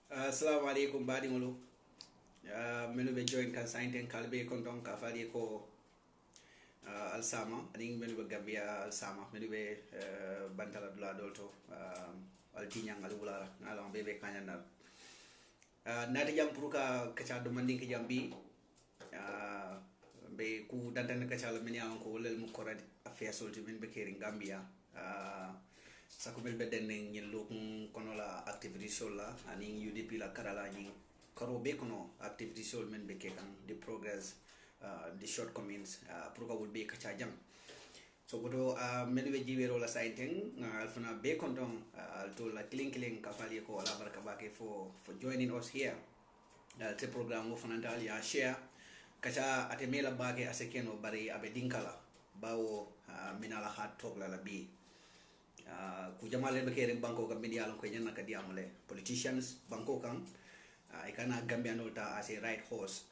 Assalamu alaikum badi ngolo. Menu be join kan sainten kalbe konton ka fadi ko alsama aning menu be Gambia alsama menu be bantala dula dolto altinyang alwala alon bebe kanyana. Nati jam puruka kacha do manding ke jambi be ku dantan kacha la mini ko lel mu koradi affairs ulti min be kering Gambia. Sakumel beden ngi lokun kono la activity sol la ani UDP la karala ni karo be kono activity sol men be kekan the progress the shortcomings pour would be kacha jam so bodo men we jiwero la sainteng alfana be konton to la cling ka fali ko la baraka bake for joining us here the program of fanantal ya share kacha atemela bake asekeno bari abe dinkala bawo minala hat talk la bi ku jamale be kere banko Gambia lon ko nyanna ka diamule politicians banko kan ikana Gambia nolta as a right horse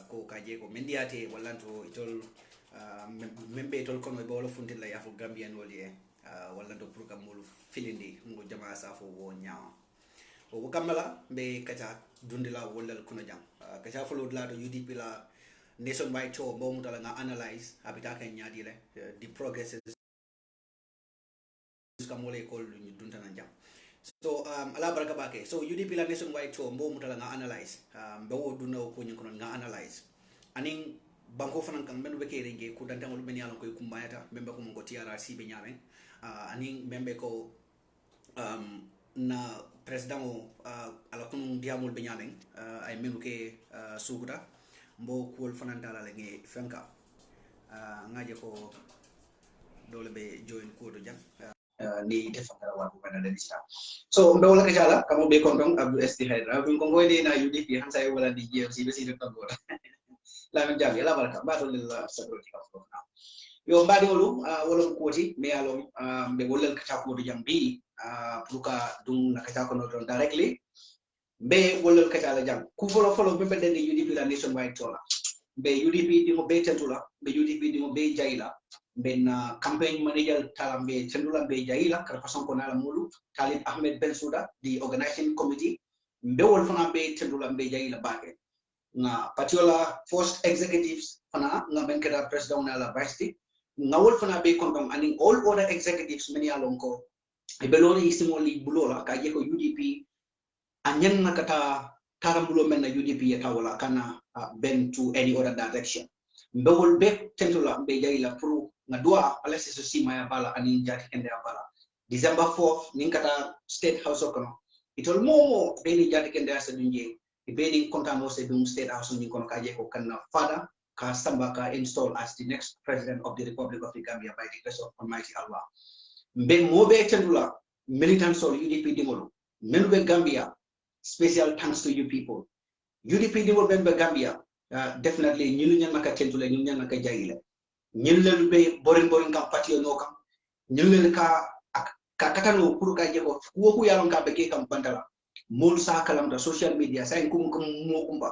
ko kaje ko mendiate wallanto itol membe tol kono be wala funtilla ya fu Gambia noli wallanto pour kam mulu filindi ngo jama sa fo wo nyaaw o kamala be kacha dundila wallal kono jam kacha folo la to UDP la nationwide show bo mutala nga analyze abita kan nyaadi le the progress kamole ko ñu duntana jam so ala baraka bake so UDP la nationwide to mbo mutala nga analyze be wo dunna ko ñu kono nga analyze aning banko fanan kan men be kere nge ku danta ngol ben yalla koy kumbayata membe ko ngo TRRC be nyame aning membe ko na president o ala kunu diamol be nyame ay menu ke suguda mbo ko fanan dala la nge fenka ngaje ko dole be join ko do jam ni defakara watu kana dalisa so ndo wala kala kamo be kontong Abdul Esti Haidra bin ko ngoy na UDP han say wala di GFC be sito tango la men jam la baraka ba to lilla security of now yo mbadi wolu wala ko ti me alom be wolal kata ko do jam bi puruka dum na kata ko no don directly be wolal kata la jam ku follow be den UDP la nationwide tola be UDP di mo be tentula be UDP di mo be jaila ben campaign manager talambe chendula be jaila kar fason ko nala mulu Talib Ahmed Bensouda the organizing committee be wol fana be chendula be jaila bake nga patiola first executives fana nga ben kada president nala vice nga wol fana be kondom and all other executives many alon ko e belori isimoli bulola ka je ko UDP anyen nakata tarambulo men na UDP ya tawala kana ben to any other direction mbewol be tentula be jaila pro nga dua alesi so sima ya bala ani jati kende ya bala December 4th ninkata state house okono itol momo beni jati kende ya sedunje ibeni kontano se dum state house ni kono kaje ko kana fada ka samba ka install as the next president of the Republic of the Gambia by the grace of Almighty Allah mbe mobe tentula militant sol UDP dimolo menube Gambia special thanks to you people UDP dimol ben be Gambia definitely ñunu ñan naka tentula ñun ñan naka jayile ñun leen be borin kam patio no kam ñun leen ka katano pour ka jeko ko yalon ka be ke kam bantala mol sa kalam da social media sa kum mo kumba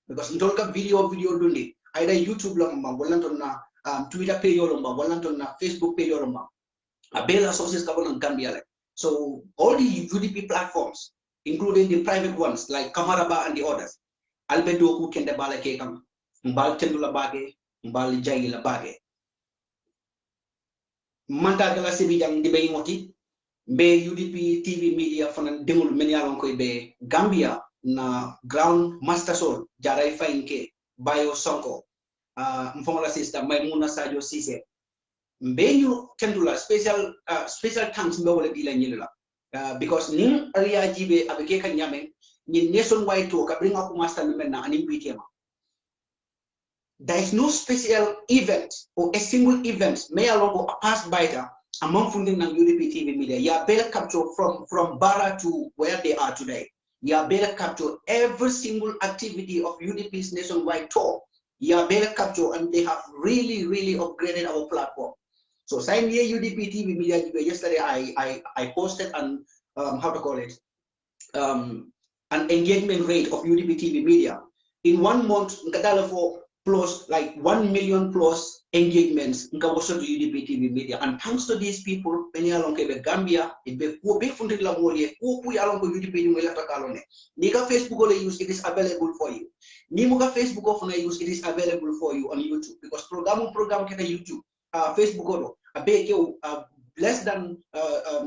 because ndol ka video dundi ayda YouTube la mba walanton na Twitter page yo mba walanton na Facebook page yo mba abela sources ka bonan Gambia like so all the UDP platforms including the private ones like Kamaraba and the others albedo ku kende bala ke kam mbal tendula bage mbal jayila bage manta gala sebi jang di bay moti be UDP TV media fana dengul men yalon koy be Gambia na ground master soul jaray faynke bayo sonko mfongola sister Maimuna Sadio Cisse be ñu tendula special thanks be wala di la ñila because nin area jibe abeke kan nyame ni nationwide to ka bring up master men na anim bitema. There is no special event or a single event may along pass by them among funding and UDP TV media. You are better capture from Bara to where they are today. You are better capture every single activity of UDP's nationwide tour. You are better capture and they have really upgraded our platform. So sign here UDP TV media. Yesterday I posted an how to call it an engagement rate of UDP TV media in 1 month. For plus like 1 million plus engagements in also to UDP TV media. And thanks to these people, many along the Gambia, it be big funded la more who along the UDP media kalone. Nika Facebook only use, it is available for you. Nimuga Facebook often use, it is available for you on YouTube because program can YouTube, Facebook or a bake less than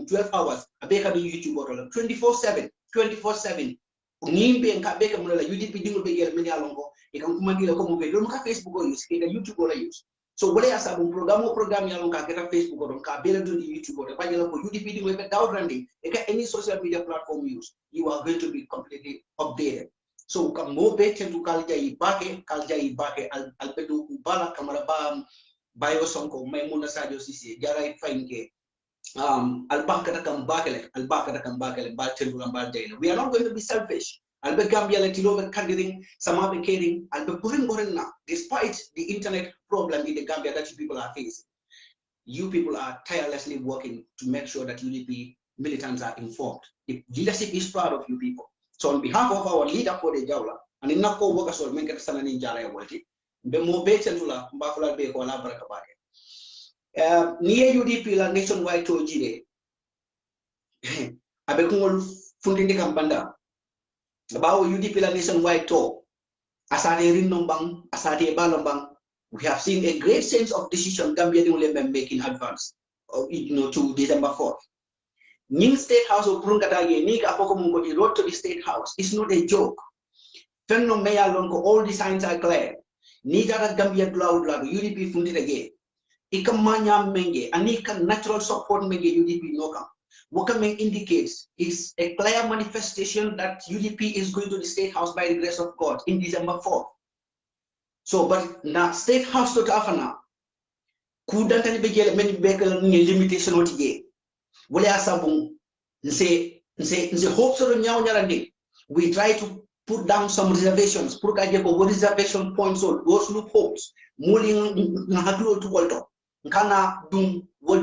12 hours, a bake YouTube or 24/7, 24/7. Nimbe and Kabeka Mula, UDP dingle be many along. You can come and look at Facebook or use, YouTube or use. So what I have a program yalong ka Facebook or ka bela do YouTube or pa yalong ko UDP with without running any social media platform use, you are going to be completely updated. So come more better to kalja ibake albedo ubala kamarabam bayo sonko maimuna sadio sisi jara fainke albaka bakele bal tendulam bal dayna. We are not going to be selfish. Albe Gambia let you candidating, Samabe caring, Albe Burin now, despite the internet problem in the Gambia that you people are facing. You people are tirelessly working to make sure that UDP militants are informed. The leadership is proud of you people. So on behalf of our leader for the Jawla, and in Nako Workers or Menka Sanani Jara Walti, the Mobetula, Bafula Beko Labrakabake. Near UDP la nationwide to Jide. Abekul Funding Kampanda. About UDP la nationwide tour, asade rinnombang, asade balombang, we have seen a great sense of decision Gambia make in advance, to December 4th. Ning State House of Brungadage, Nig Apokomungo, the road to the State House. It's not a joke. Fenno Maya Longo, all the signs are clear. Nigara Gambia Blood, UDP funded again. Ikamanya Menge, Anika natural support Menge UDP Noka. Wokameng indicates is a clear manifestation that UDP is going to the State House by the grace of God in December 4th. So, but now State House to Tafana, couldn't any begin many bekel limitation what ye. Wale asabung say hope so nyarandi. We try to put down some reservations, put reservation points or those loopholes, mulling nahatulo to Waldo. Kana dum we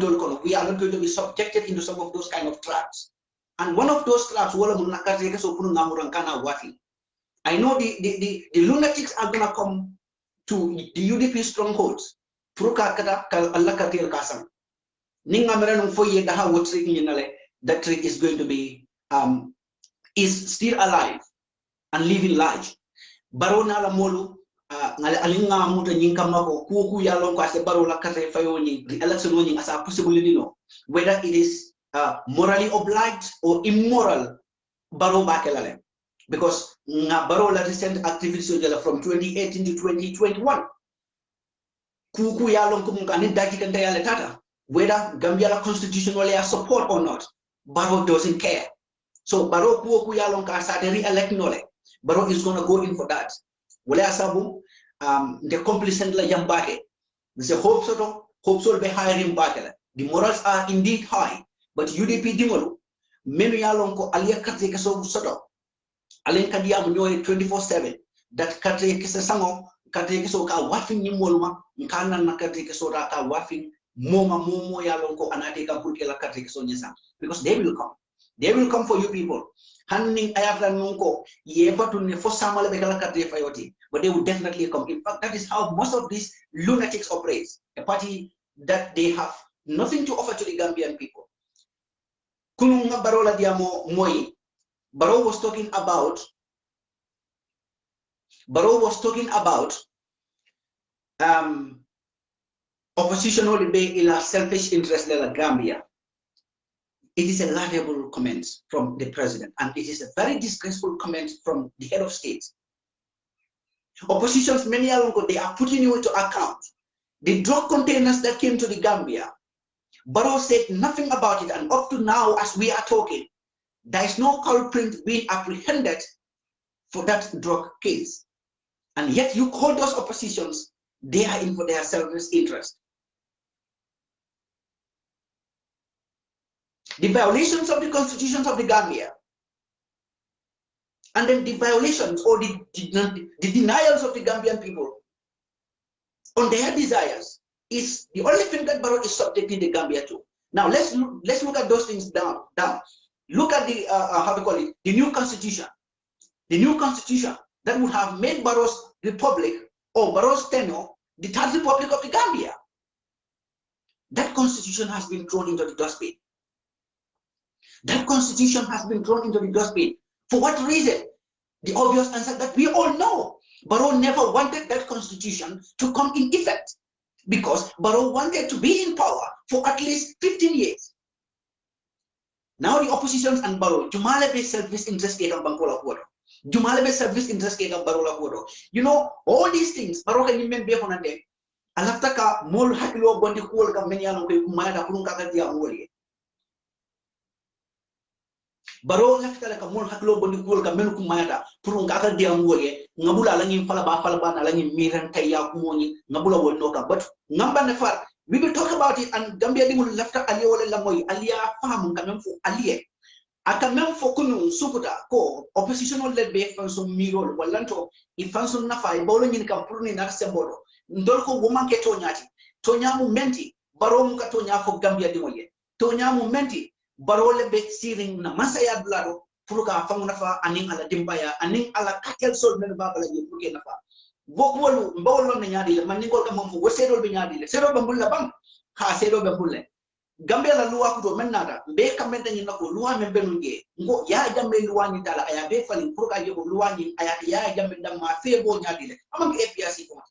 are not going to be subjected into some of those kind of traps. And one of those traps, I know the lunatics are going to come to the UDP strongholds. That trick is going to be, is still alive and living large. Barona la molu. Alinga muta nyinkamako kuku ya longo ase barola kate fayoni the election winning as a possibility no whether it is morally obliged or immoral baro bakelale because nga barola recent activities from 2018 to 2021 kuku ya longo mungani daji kante ya letata whether Gambia la constitutionally support or not baro doesn't care so baro kuku ya longo asa re-elect nole baro is going to go in for that. Wale asabu the complacent la jambake. The hope so be hiring bakela. The morals are indeed high, but UDP dimolu menu yalonko alia kate keso soto. Alen kadia munyo 24/7. That kate kese sango kate keso ka wafin nyimolma nkana na kate keso ra ka wafin momo yalonko anate ka purkela kate keso nyesa because they will come. They will come for you people. Handing ayafran nunko yebatu ne fosamale bekala kate fayoti. But they will definitely come. In fact, that is how most of these lunatics operate. A party that they have nothing to offer to the Gambian people. Kununga Barola Diamo Moi. Baro was talking about opposition only be in a selfish interest in Gambia. It is a laudable comment from the president, and it is a very disgraceful comment from the head of state. Oppositions, many along they are putting you into account. The drug containers that came to the Gambia, Barrow said nothing about it, and up to now, as we are talking, there is no culprit being apprehended for that drug case. And yet you call those oppositions, they are in for their selfish interest. The violations of the constitutions of the Gambia, and then the violations or the denials of the Gambian people on their desires is the only thing that Barrow is subjecting the Gambia to. Now let's look at those things down. Look at the the new constitution. The new constitution that would have made Barrow's republic or Barrow's tenure, the Third Republic of the Gambia. That constitution has been thrown into the dustbin. That constitution has been thrown into the dustbin. For what reason? The obvious answer that we all know. Barrow never wanted that constitution to come in effect because Barrow wanted to be in power for at least 15 years. Now the opposition and Barrow, Jumalebe selfish interest of Bankola Kuado. Jumalebe selfish interest of Barola Kuado. You know, all these things, Barrow can even be on a day. Alaftaka, Mol Hakilo Bondi Kuol Kameniano, Kumada Kurunka Dia. Baro lafta la kamol haklo bondi kul ka menu kumada purun ka dia ngoye ngabula la ngim fala ba na la ngim miran kayya kumoni ngabula wonno ka but ngamba ne far we will talk about it and Gambia dimul lafta ali wala la moy aliya fahamu kamem fu aliye aka mem fo kunu sukuta ko opposition led be fanso mirol wallanto I fanso nafa e bawlo nyin kam purni na sembolo ndol ko woman ke to nyati to nyamu menti baro mu ka to nya fo Gambia dimoye to nyamu menti Barole be siring na masaya blado puruka fangu nafa aning ala dimbaya aning ala katel sol men babala ye puruke nafa bokwalu mbawlo na nyadi le maningol ka mamfu wo sedol be nyadi le sedol bambulla bang ha sedol bambulle Gambia la luwa kudo men nada be kamenda ni nako luwa men benunge ngo ya jambe luwa ni dala aya be fali puruka ye luwa ni aya ya jambe ndam ma febo nyadi le amam APRC ko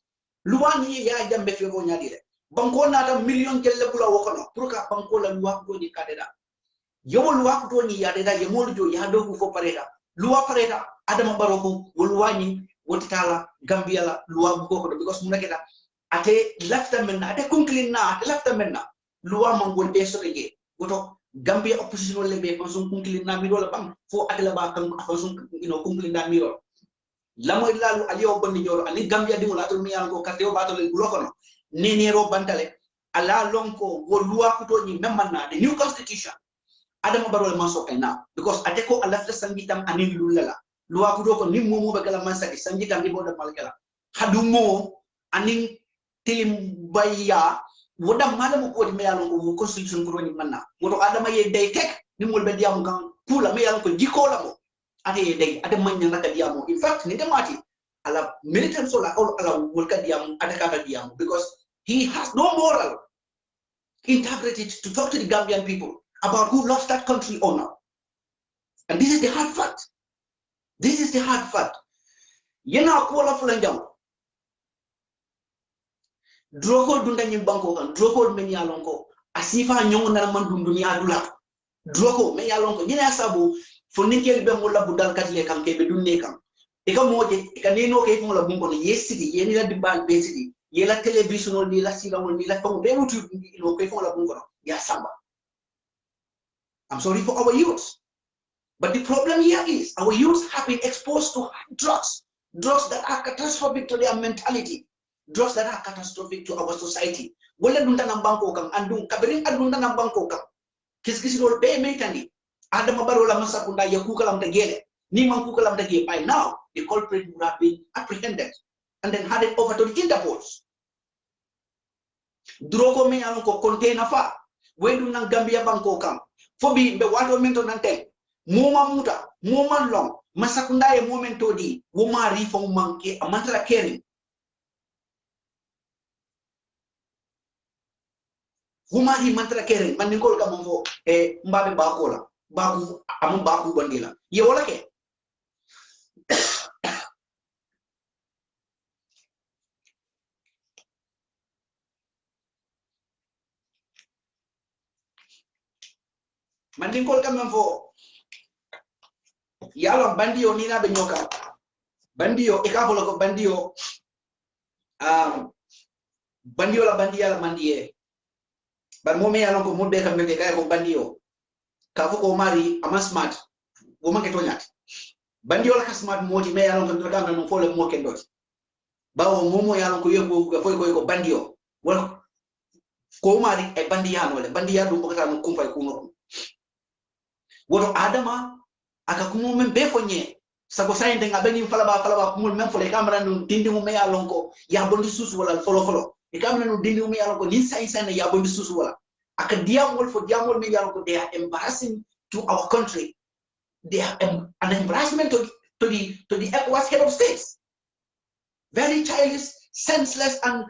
luwa ni ya jambe febo nyadi le banko nada million kelle bula wokono puruka banko la luwa kudo ni kadeda yowo luwa ko toni ya deda ye moljo ya do ko pareta luwa pareta adama baroko wolwani wotitala Gambia la luwa ko ko because munaketa ate lafta menna ate kunklina ate lafta menna luwa mangol be so rege goto Gambia opposition le be konson kunklina mi dola bam fo adela ba kan konson kunklina mi ro lamoy lalu aliyo bonni joro ani Gambia dimula to mi yango kateo batole bulokono nenero bantale ala lonko wo luwa ko toni memmanna the new constitution Adama Barrow maso kaina because ateko alafta sangitam anin lulala luwa kudo ko nim momo bagala mansaki sangitam ni boda malkala hadumo anin tilim bayya woda malamu ko me yalon ko constitution ko ni manna wodo adama ye day tek nimol be diamu kan kula me yalon ko jiko la mo ate ye day adama nyanga ka diamu in fact ni demati ala militant sola ala wolka diamu ataka ka diamu because he has no moral integrity to talk to the Gambian people about who lost that country or not. And this is the hard fact. This is the hard fact. Yena kuala fulanjam. Droko dunda nyimbanko kan. Droko menyalonko. Asifa nyongo na man dunia dula. Droko menyalonko. Yena sabu foninkel be mulla budal katile kam kebe dunne kam. Eka moje eka neno ke fon la bungo no yesidi yeni la dibal besidi. Yela television ni la sila ni la fon be mutu no ke fon la bungo no. Ya samba. I'm sorry for our youth. But the problem here is our youth have been exposed to drugs. Drugs that are catastrophic to their mentality. Drugs that are catastrophic to our society. Wala dunta ng bangko kang andung kabiring adunta ng bangko kang. Kis-kisi rol be meitani. Ada mabaro lamang sa kunda ya kukalam tagele. Ni mang kukalam tagele. By now, the culprit would have been apprehended and then handed over to the Interpols. Drogo me along ko container fa. Wendu ng Gambia bangko kang. Fobi be wato mento nante moma muta moma long masakunda e momento di woma rifo manke amantara kering woma ri mantara kering man ngol ka mo e mbabe bakola baku am baku bandila ye wala ke man ngol ka mo yalo bandio ni na be nyoka bandio e ka bolo ko bandio bandio la bandia la mandie bar mo me yalo ko mo be kam be kay ko bandio ka fu ko mari ama smart wo man ke to nyat bandio la ka smart moti me yalo ko to kam no fo le mo ke dot bawo mo mo yalo ko yego ko ko bandio wala ko mari e bandia no le bandia dum ko ta no kumpay ko no woto adama aka kumu men be fonye sago sayende ngabeni falaba kumul men fole kamera no dindi mo me yalonko ya bondi susu wala folo e kamera no dindi mo me yalonko ni sayne ya bondi susu wala aka diamol fo diamol me yalonko they are embarrassing to our country. They are an embarrassment to the ECOWAS head of states. Very childish senseless and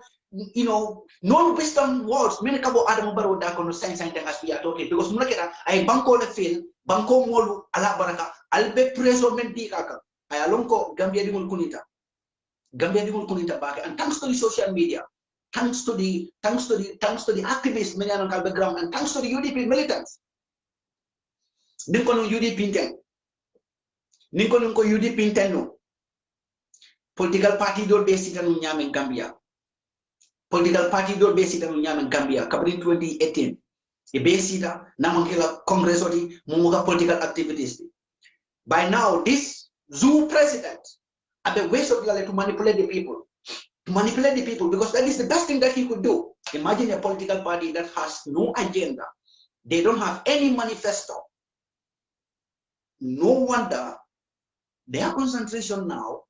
non-wisdom words. Many kabo Adam Baro da kono science as we are talking because munakera ay banko le feel banko molu ala baraka albe preso men di kaka ay alonko Gambia di mul kunita back and thanks to the social media, thanks to the activists many on background and thanks to the UDP militants. Ninkono UDP intendo political party do basic anu nyame Gambia. Political party do basic anu nyame Gambia kabrin 2018 e besida namankela congress oti mumuga political activities. By now this zoo president at the ways of to manipulate the people. Because that is the best thing that he could do. Imagine a political party that has no agenda. They don't have any manifesto. No wonder their concentration now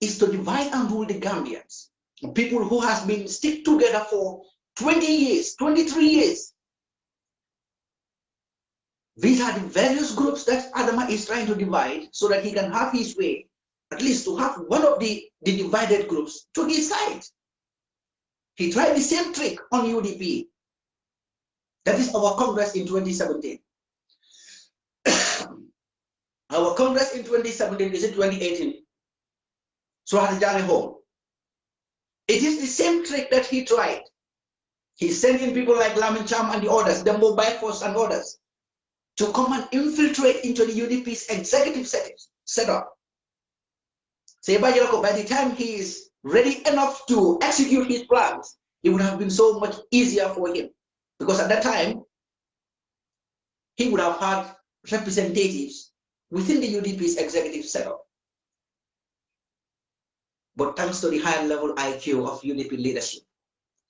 is to divide and rule the Gambians. People who has been stick together for 20 years, 23 years. These are the various groups that Adama is trying to divide so that he can have his way. At least to have one of the divided groups to his side. He tried the same trick on UDP. That is our Congress in 2017. Our Congress in 2017 is in 2018. So home. It is the same trick that he tried. He sent in people like Lamin Cham and the others, the mobile force and others, to come and infiltrate into the UDP's executive setup. Say by the time he is ready enough to execute his plans, it would have been so much easier for him. Because at that time, he would have had representatives within the UDP's executive setup. But thanks to the higher level IQ of UDP leadership,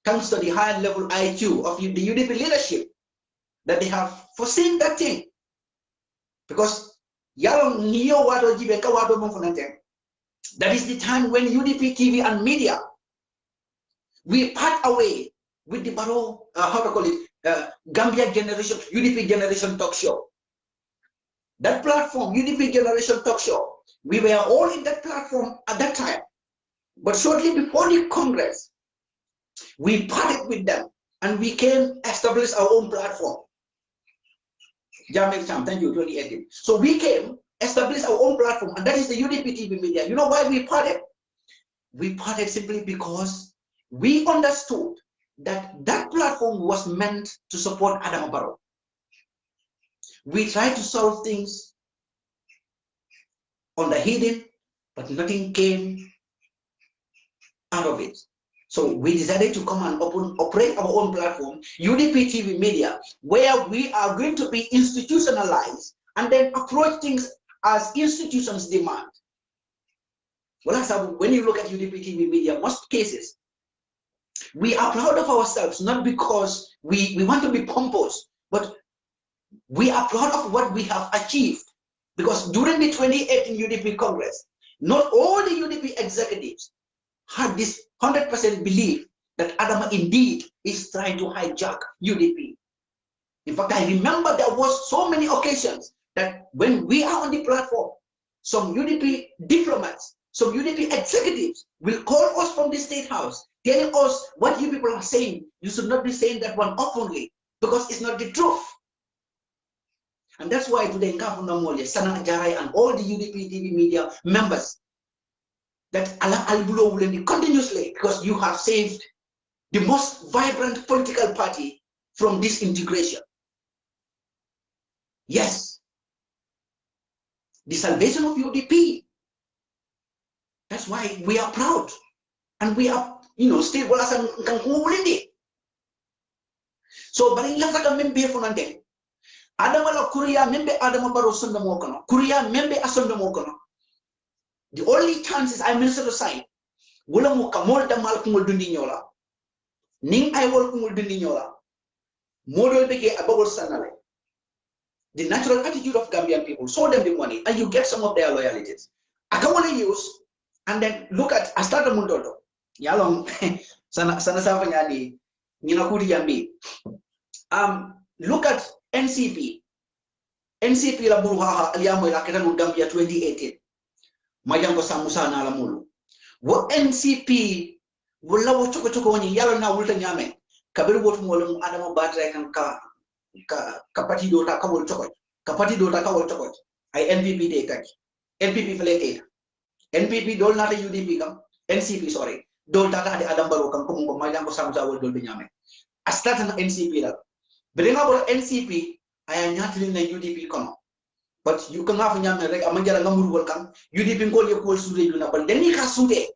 thanks to the higher level IQ of the UDP leadership, that they have foreseen that thing. Because that is the time when UDP TV and media, we part away with the Baro, Gambia Generation, UDP Generation Talk Show. That platform, UDP Generation Talk Show, we were all in that platform at that time. But shortly before the Congress, we parted with them and we came establish our own platform. Jamil Cham, thank you, 2018. So we came, established our own platform, and that is the UDP TV media. You know why we parted? We parted simply because we understood that that platform was meant to support Adam Barrow. We tried to solve things on the hidden, but nothing came out of it. So we decided to come and operate our own platform, UDP TV media, where we are going to be institutionalized and then approach things as institutions demand. Well, when you look at UDP TV media, most cases, we are proud of ourselves, not because we want to be pompous, but we are proud of what we have achieved. Because during the 2018 UDP Congress, not all the UDP executives had this 100% belief that Adama indeed is trying to hijack UDP. In fact, I remember there was so many occasions that when we are on the platform, some UDP diplomats, some UDP executives will call us from the State House, telling us what you people are saying. You should not be saying that one openly because it's not the truth. And that's why today in Kafunamole, Sana Ajarai, and all the UDP TV media members, that Allah Albulo will be continuously, because you have saved the most vibrant political party from this integration. Yes, the salvation of UDP. That's why we are proud, and we are, still wala sa kangulindi. So, bari lang sa kami befo nante. Adama la Korea membe Adama baro sonda mo kono. Korea membe asonda mo kono. The only chances I mentioned aside, wala mo kamol da mal kumul dundi nyola. Ning ay wol kumul dundi nyola. Model beke ababol sanale. The natural attitude of Gambian people, show them the money, and you get some of their loyalties. I can only use, and then look at Astada Mundodo. Yalong sana safa nyani nyinakuri yambi. Look at NCP. NCP la buruha aliamo la ketanu Gambia 2018. Majango samusa na alamulu. What NCP wala wo choko choko woni yalo na wulta nyame kabir wotu molum adama batre kan ka pati do ta kawol choko ka pati do ta kawol choko ay NPP de kaki NPP fleke NPP dol nata UDP kam NCP sorry dol tata ade adam baro kam ko mo ma jango samta wol dol be nyame astata na NCP la berenga bor NCP aya nyatli na UDP kono but you can have nyame rek amanjara ngamur wol kam UDP ko le ko sude duna bal deni ka sude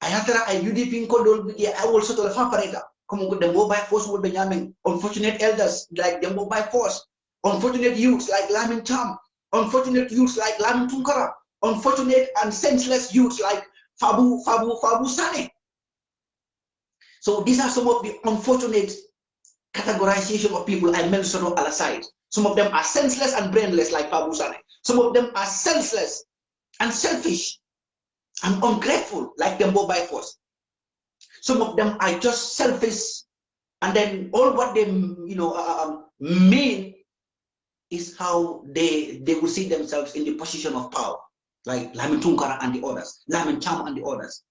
ayatara ay UDP ko dol bi I will settle fa pareta como the mobile force would be nyame unfortunate elders like the mobile force unfortunate youths like Lamin Cham unfortunate youths like Lamin Tunkara unfortunate and senseless youths like Fabu Sane. So these are some of the unfortunate categorization of people I mentioned on the side. Some of them are senseless and brainless like Fabu Sane. Some of them are senseless and selfish and ungrateful like the mobile force. Some of them are just selfish, and then all what they mean is how they will see themselves in the position of power, like Lamin Tunkara and the others, Lamin Cham and the others.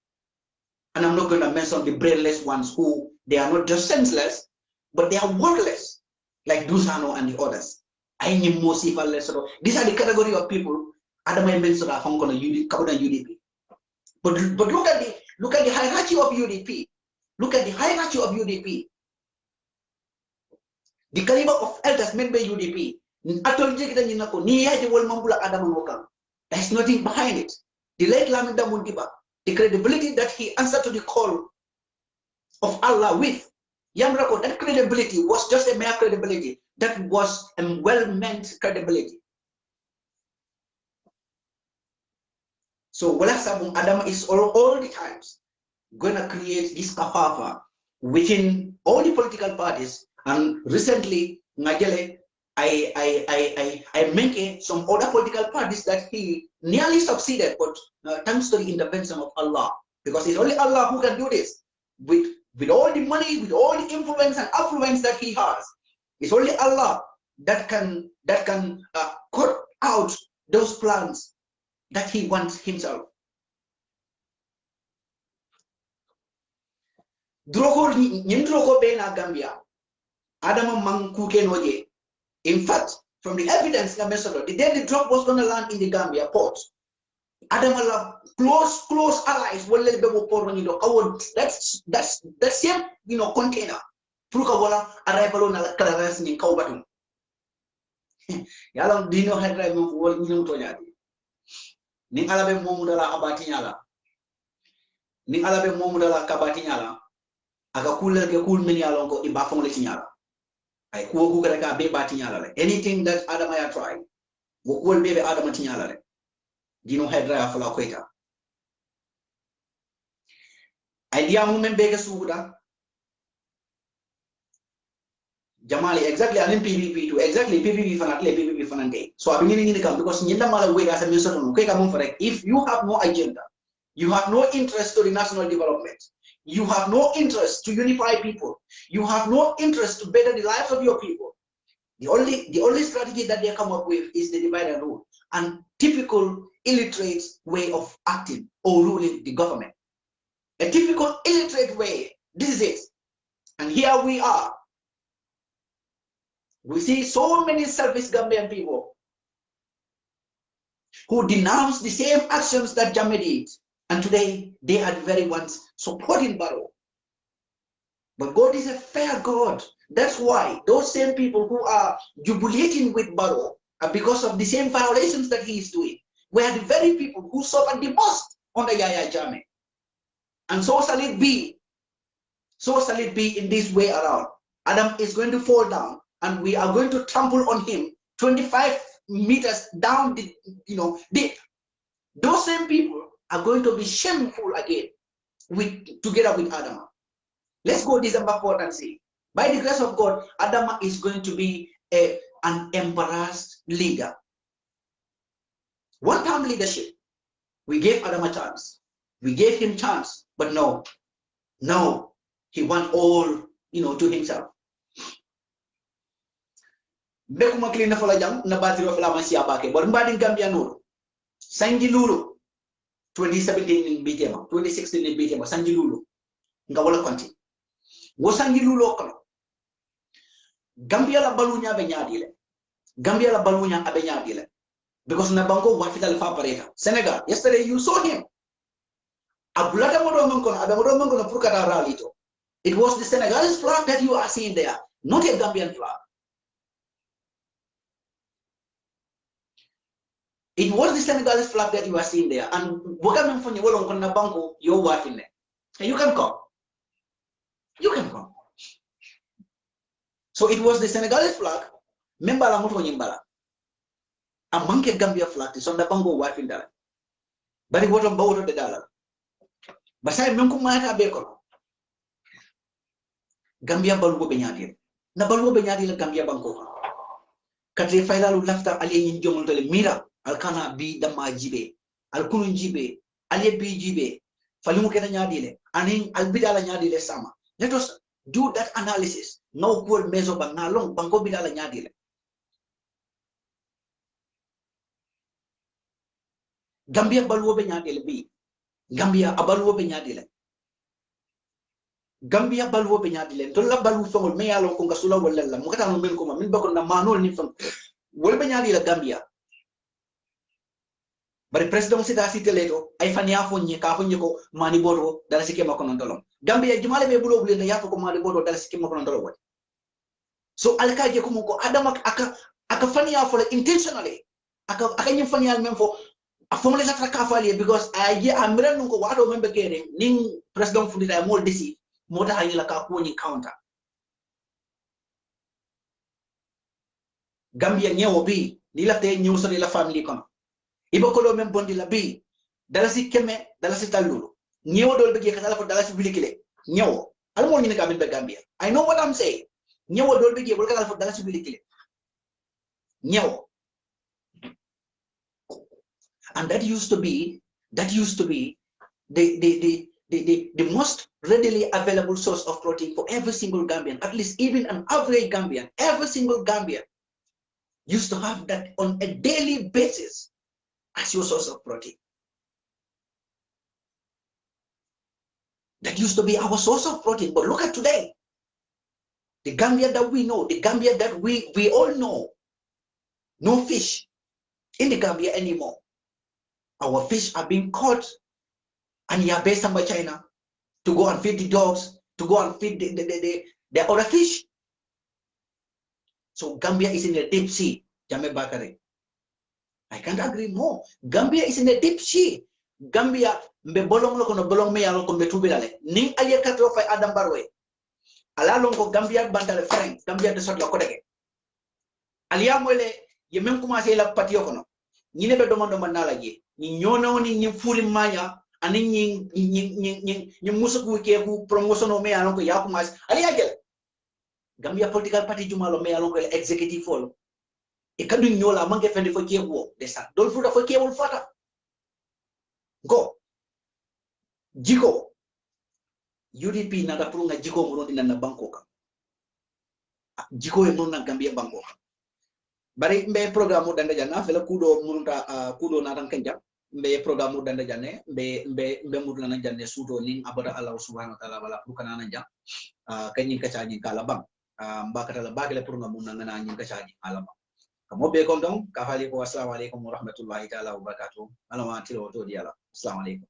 And I'm not going to mention the brainless ones who they are not just senseless, but they are worthless, like Dusano and the others. These are the category of people Adama mentioned are from UDP. But look at the hierarchy of UDP. Look at the hierarchy of UDP. The caliber of elders made by UDP. There's nothing behind it. The late Lamin Damundiba, the credibility that he answered to the call of Allah with, Yamrako, that credibility was just a mere credibility. That was a well-meant credibility. So Walasabung Adam is all the times going to create this kafafa within all the political parties. And recently, Ngajele, I make some other political parties that he nearly succeeded, but thanks to the intervention of Allah, because it's only Allah who can do this with all the money, with all the influence and affluence that he has. It's only Allah that can cut out those plans that he wants himself. Droko bena Gambia, Adama Mankuke Noje. In fact, from the evidence the day the drug was going to land in the Gambia port, Adama close allies will let them that's the same container. Pruka arrival on a claras in Kaubatum. Yalam Dino had driven for Toyati. Ni Alabe Momudala Abatinyala. Ni Alabe Momudala Kabatinyala. Akakula ke cool many alongo in Bafon Letinyala. I could be Batinyala. Anything that Adamaya tried, will be Adamatinyala. Dino had drive for La Queta. Idea woman beggars Suda. Jamali, exactly, and PPP too. Exactly, PPP fanately, PPP fanate. So I'm beginning in the camp because Nindamala way as a minister. If you have no agenda, you have no interest to the national development, you have no interest to unify people, you have no interest to better the lives of your people. The only strategy that they come up with is the divide and rule, and typical illiterate way of acting or ruling the government. A typical illiterate way. This is it. And here we are. We see so many selfish Gambian people who denounce the same actions that Jammeh did. And today, they are the very ones supporting Barrow. But God is a fair God. That's why those same people who are jubilating with Barrow are because of the same violations that he is doing. We are the very people who suffered the most under Yahya Jammeh. And so shall it be. So shall it be in this way around. Adam is going to fall down, and we are going to trample on him 25 meters down the deep. Those same people are going to be shameful again together with Adama. Let's go December 4th and see. By the grace of God, Adama is going to be an embarrassed leader. One-time leadership. We gave Adama a chance. We gave him chance, but no, he wants all to himself. Bekuma klina fola jam na batiro fola masia bake but mbadi Gambia no sanji lulu 2017 in Bijema 2016 in Bijema sanji lulu nga wala konti wosangi lulo kono Gambia la balunya be nyaadile Gambia la balunya abe nyaadile because na banko wafital fa pareta Senegal yesterday you saw him abulata modo ngon kono abe modo ngon kono pour kata ralito it was the Senegalese flag that you are seeing there not a Gambian flag. It was the Senegalese flag that you are seeing there and bogamen fonye wolon kono na banko yo wafine and you can come so it was the Senegalese flag membala moto nyimbala a manke Gambia flag so na bango wafin dala bari woto bawoto de dala basay men ko mata be ko Gambia balugo be nyaadi na balugo be nyaadi la Gambia banko katre faylalu lafta ali nyin jomul tele mira alkana bi dama jibe alkunun jibe ali bi jibe falimu kena nyaadi le anin albidala nyaadi le sama let us do that analysis no goal mezo ba ngalong banko bidala nyaadi le Gambia balugo be nyaadi le bi Gambia abalugo be nyaadi le Gambia balugo be nyaadi le to la balu fongol me yalo ko ngasula wala la mo kata no men ko ma min bakon na manol ni fam wol be nyaadi le Gambia bari president sita siteleto ay fania fonye ka fonye ko mani bodo dala sike makono dolom Gambia jumale be bulo bulen ya ko mani bodo dala sike makono dolom so alkaje ko ko adama aka fania fo intentionally aka nyim fania men fo a fomle la traka falie because ay amiran ko wado membe kere ning president fundita mo desi moda hayila ka ko ni counter Gambia nyewo bi ni la te nyew so la family kono ibokolo men bondi la bi dalasi keme dalasi talulu nyewo dol be ke kala fo dalasi bilikile nyewo almo ni ka min be Gambia I know what I'm saying nyewo dol be ke bol kala fo dalasi bilikile nyewo and that used to be the most readily available source of protein for every single Gambian, at least even an average Gambian, every single Gambian used to have that on a daily basis as your source of protein. That used to be our source of protein. But look at today. The Gambia that we know, the Gambia that we all know, no fish in the Gambia anymore. Our fish are being caught and you are based on by China to go and feed the dogs, to go and feed the other fish. So Gambia is in a deep sea. Jame Bakare. I can't agree more. Gambia is in a deep sea. Gambia mbe bolong loko no bolong me yalo ko mbe tubirale. Ning aliya katro fay Adam Barwe. Ala lonko Gambia bandale Frank. Gambia de sot la kodege. Aliya mwele ye même commencé la patio kono. Ñi ne be domando man nala ji. Ñi ñono ni ñi furi maya ani ñi musuku ke ku promotion me yalo ko ya commencé. Aliya gel. Gambia political party jumalo me yalo ko executive folo. E kadu nyola mange fende fo kewo de sa. Dol fuda fo kewo fata. Go. Jiko. UDP nada pulunga jiko murundi na Bangkok. Jiko e muruna Gambia Bangkok. Bari mbe programu danda jana fela kudo murunta kudo na rankenja mbe programu danda jane mbe muruna na jane sudo ning abada Allah subhanahu wa ta'ala wala pukana na jang kanyin kacaji kala bang mbakata la bagale purunga munna na nyin kacaji kala bang kamo be kom dong ka hali ko assalamu alaikum warahmatullahi ta'ala wabarakatuh alama tilo to diala assalamu alaikum